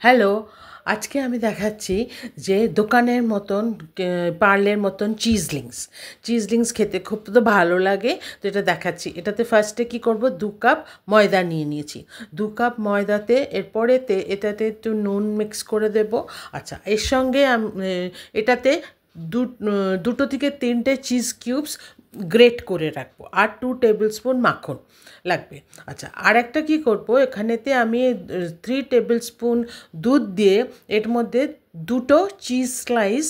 Hello, আজকে আমি দেখাচ্ছি যে দোকানের মতন পার্লের মতন চিজলিংস খেতে খুব তো ভালো লাগে। তো এটা দেখাচ্ছি। এটাতে ফার্স্টে কি করব, 2 কাপ ময়দা নিয়ে নিয়েছি। 2 কাপ ময়দাতে এরপরেতে এটাতে একটু নুন মিক্স করে দেব। আচ্ছা, এর সঙ্গে এটাতে দুটো থেকে 3টে চিজ কিউবস গ্রেট করে রাখবো, আর 2 টেবিল স্পুন মাখন লাগবে। আচ্ছা, আর একটা কী করবো, এখানেতে আমি 3 টেবিল স্পুন দুধ দিয়ে এর মধ্যে 2টো চিজ স্লাইস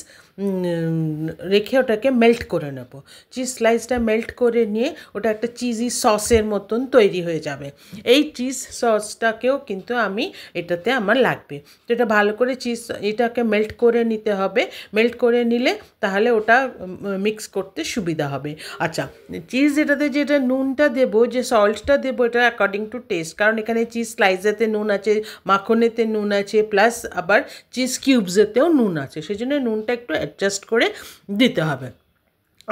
রেখে ওটাকে মেল্ট করে নেব। চিজ স্লাইসটা মেল্ট করে নিয়ে ওটা একটা চিজি সসের মতন তৈরি হয়ে যাবে। এই চিজ সসটাকেও কিন্তু আমি এটাতে আমার লাগবে। তো এটা ভালো করে এটাকে মেল্ট করে নিতে হবে। মেল্ট করে নিলে তাহলে ওটা মিক্স করতে সুবিধা হবে। আচ্ছা, চিজ এটাতে যেটা নুনটা দেবো, যে সল্টটা দেবো, এটা অ্যাকর্ডিং টু টেস্ট, কারণ এখানে চিজ স্লাইসেতে নুন আছে, মাখনেতে নুন আছে, প্লাস আবার চিজ কিউবসেতেও নুন আছে, সেই জন্য নুনটা একটু অ্যাডজাস্ট করে দিতে হবে।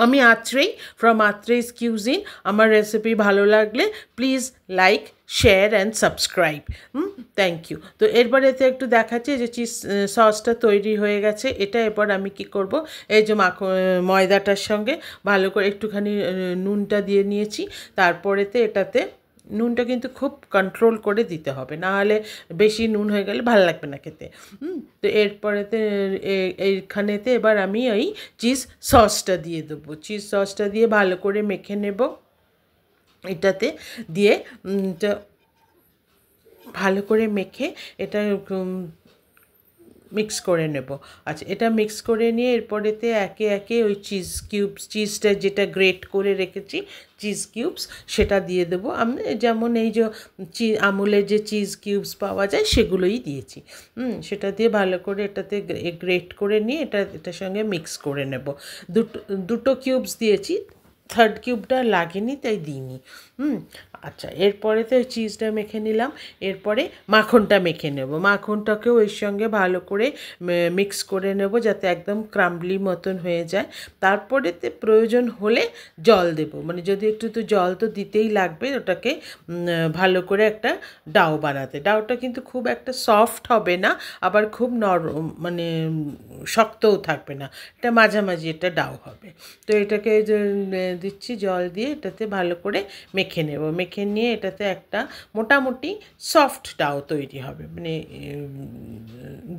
আমি আত্রেইস কিউজিন। আমার রেসিপি ভালো লাগলে please like, share and subscribe. Thank you. তো এরপরেতে একটু দেখাচ্ছি যে চিজ সসটা তৈরি হয়ে গেছে। এটা এরপর আমি কি করব, এই যে ময়দাটার সঙ্গে ভালো করে একটুখানি নুনটা দিয়ে নিয়েছি। তারপরেতে এটাতে নুনটা কিন্তু খুব কন্ট্রোল করে দিতে হবে, না হলে বেশি নুন হয়ে গেলে ভালো লাগবে না খেতে। তো এরপরেতে এইখানেতে এবার আমি ওই চিজ সসটা দিয়ে দেবো। চিজ সসটা দিয়ে ভালো করে মেখে নেব। এটাতে দিয়ে ভালো করে মেখে এটা মিক্স করে নেব। আচ্ছা, এটা মিক্স করে নিয়ে এরপরেতে একে একে ওই চিজটা যেটা গ্রেট করে রেখেছি, চিজ কিউবস, সেটা দিয়ে দেবো। আমি যেমন এই যে আমুলের যে চিজ কিউবস পাওয়া যায় সেগুলোই দিয়েছি। সেটা দিয়ে ভালো করে এটাতে গ্রেট করে নিয়ে এটার সঙ্গে মিক্স করে নেব। দুটো কিউবস দিয়েছি, থার্ড কিউবটা লাগেনি তাই দিইনি। আচ্ছা, এরপরেতে ওই চিজটা মেখে নিলাম। এরপরে মাখনটা মেখে নেব। মাখনটাকেও ওই সঙ্গে ভালো করে মিক্স করে নেব যাতে একদম ক্রাম্বলি মতন হয়ে যায়। তারপরেতে প্রয়োজন হলে জল দেব, মানে যদি একটু তো জল তো দিতেই লাগবে ওটাকে ভালো করে একটা ডাও বানাতে। ডাওটা কিন্তু খুব একটা সফট হবে না, আবার খুব নরম মানে শক্তও থাকবে না, এটা মাঝামাঝি একটা ডাও হবে। তো এটাকে দিচ্ছি জল দিয়ে, এটাতে ভালো করে মেখে নেব। মেখে নিয়ে এটাতে একটা মোটামুটি সফট ডাও তৈরি হবে, মানে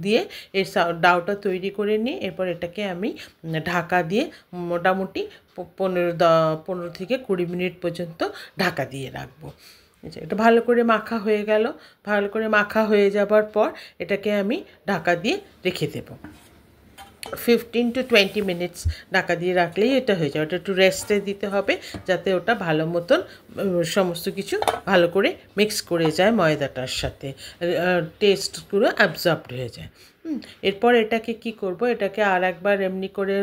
দিয়ে এই ডাউটা তৈরি করে নিয়ে এরপর এটাকে আমি ঢাকা দিয়ে মোটামুটি 15 থেকে 20 মিনিট পর্যন্ত ঢাকা দিয়ে রাখবো। এটা ভালো করে মাখা হয়ে গেল। ভালো করে মাখা হয়ে যাবার পর এটাকে আমি ঢাকা দিয়ে রেখে দেবো। 15 to 20 মিনিটস ঢাকা দিয়ে রাখলেই এটা হয়ে যাবে। ওটা একটু রেস্টে দিতে হবে যাতে ওটা ভালো মতন সমস্ত কিছু ভালো করে মিক্স করে যায় ময়দাটার সাথে, টেস্টগুলো অ্যাবজর্বড হয়ে যায়। এরপর এটাকে কি করব, এটাকে আর একবার এমনি করে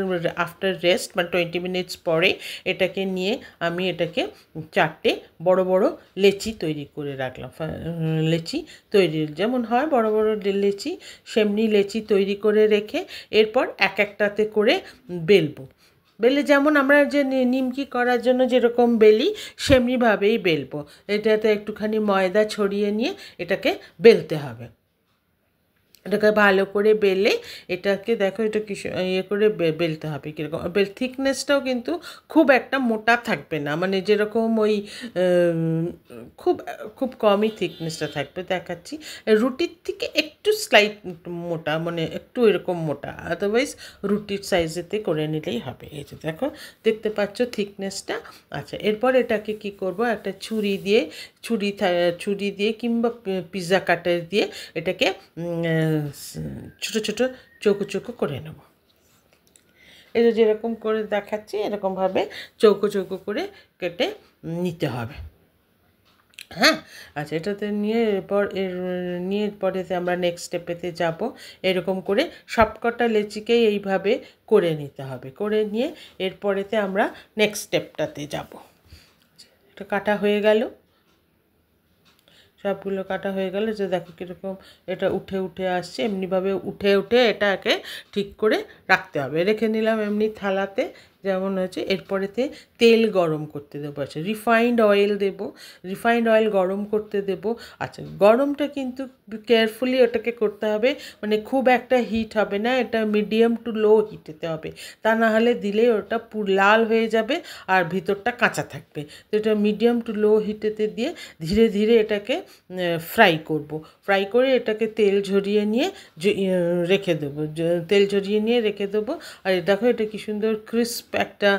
আফটার রেস্ট মানে 20 মিনিটস পরে এটাকে নিয়ে আমি এটাকে 4টে বড় বড় লেচি তৈরি করে রাখলাম। লেচি তৈরি যেমন হয় বড় বড় লেচি, সেমনি লেচি তৈরি করে রেখে এরপর একটাতে করে বেলবো। বেলে যেমন আমরা যে নিমকি করার জন্য যেরকম বেলি সেমনিভাবেই বেলবো। এটাতে একটুখানি ময়দা ছড়িয়ে নিয়ে এটাকে বেলতে হবে। এটাকে ভালো করে বেলে এটাকে দেখো এটা কি ইয়ে করে বেলতে হবে কীরকম থিকনেসটাও কিন্তু খুব একটা মোটা থাকবে না, মানে যেরকম ওই খুব খুব কমই থিকনেসটা থাকবে। দেখাচ্ছি, রুটির থেকে একটু স্লাইট মোটা, মানে একটু এরকম মোটা, আদারওয়াইজ রুটির সাইজেতে করে নিলেই হবে। এই যে দেখো, দেখতে পাচ্ছ থিকনেসটা। আচ্ছা, এরপর এটাকে কি করব, একটা ছুরি দিয়ে কিংবা পিৎজা কাটার দিয়ে এটাকে ছোটো ছোটো চৌকো চৌকো করে নেব। এই যে যেরকম করে দেখাচ্ছি এরকমভাবে চৌকো চৌকো করে কেটে নিতে হবে। হ্যাঁ, আচ্ছা, এটাতে নিয়ে পরেতে আমরা নেক্সট স্টেপেতে যাব। এরকম করে সবকটা লেচিকেই এইভাবে করে নিতে হবে। করে নিয়ে এরপরেতে আমরা নেক্সট স্টেপটাতে যাব। এটা কাটা হয়ে গেল, সবগুলো কাটা হয়ে গেলে যে দেখো কীরকম এটা উঠে উঠে আসছে, এমনিভাবে উঠে উঠে এটাকে ঠিক করে রাখতে হবে। রেখে নিলাম এমনি থালাতে, যেমন হয়েছে। এরপরেতে তেল গরম করতে দেবো, আচ্ছা রিফাইন্ড অয়েল দেবো, রিফাইন্ড অয়েল গরম করতে দেবো। আচ্ছা গরমটা কিন্তু কেয়ারফুলি ওটাকে করতে হবে, মানে খুব একটা হিট হবে না, এটা মিডিয়াম টু লো হিটেতে হবে, তা না হলে দিলে ওটা লাল হয়ে যাবে আর ভিতরটা কাঁচা থাকবে। তো এটা মিডিয়াম টু লো হিটেতে দিয়ে ধীরে ধীরে এটাকে ফ্রাই করব। ফ্রাই করে এটাকে তেল ঝরিয়ে নিয়ে রেখে দেবো, তেল ঝরিয়ে নিয়ে রেখে দেবো। আর দেখো এটা কি সুন্দর ক্রিস্প একটা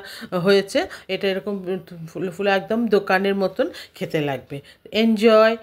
হয়েছে, এটা এরকম ফুলে ফুলে একদম দোকানের মতন খেতে লাগবে। এনজয়।